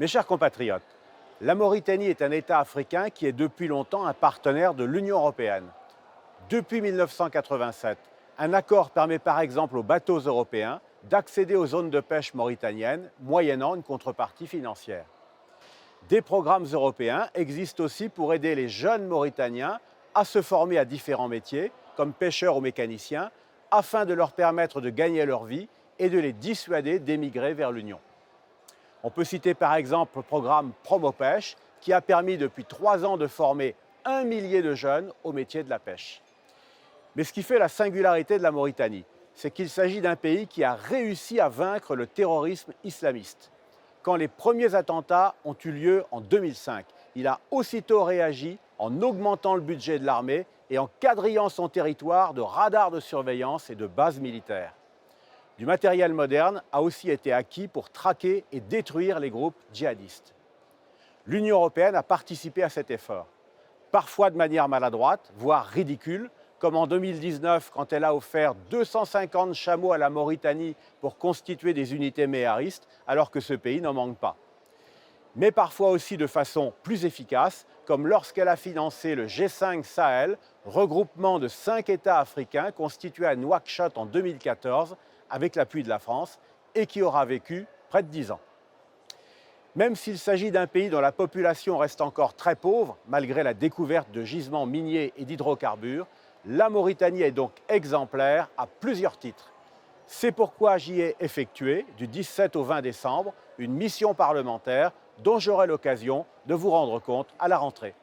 Mes chers compatriotes, la Mauritanie est un État africain qui est depuis longtemps un partenaire de l'Union européenne. Depuis 1987, un accord permet par exemple aux bateaux européens d'accéder aux zones de pêche mauritaniennes moyennant une contrepartie financière. Des programmes européens existent aussi pour aider les jeunes Mauritaniens à se former à différents métiers, comme pêcheurs ou mécaniciens, afin de leur permettre de gagner leur vie et de les dissuader d'émigrer vers l'Union. On peut citer par exemple le programme Promopêche, qui a permis depuis 3 ans de former 1 millier de jeunes au métier de la pêche. Mais ce qui fait la singularité de la Mauritanie, c'est qu'il s'agit d'un pays qui a réussi à vaincre le terrorisme islamiste. Quand les premiers attentats ont eu lieu en 2005, il a aussitôt réagi en augmentant le budget de l'armée et en quadrillant son territoire de radars de surveillance et de bases militaires. Du matériel moderne a aussi été acquis pour traquer et détruire les groupes djihadistes. L'Union européenne a participé à cet effort, parfois de manière maladroite, voire ridicule, comme en 2019 quand elle a offert 250 chameaux à la Mauritanie pour constituer des unités méharistes, alors que ce pays n'en manque pas. Mais parfois aussi de façon plus efficace, comme lorsqu'elle a financé le G5 Sahel, regroupement de 5 États africains constitué à Nouakchott en 2014, avec l'appui de la France, et qui aura vécu près de 10 ans. Même s'il s'agit d'un pays dont la population reste encore très pauvre, malgré la découverte de gisements miniers et d'hydrocarbures, la Mauritanie est donc exemplaire à plusieurs titres. C'est pourquoi j'y ai effectué, du 17 au 20 décembre, une mission parlementaire dont j'aurai l'occasion de vous rendre compte à la rentrée.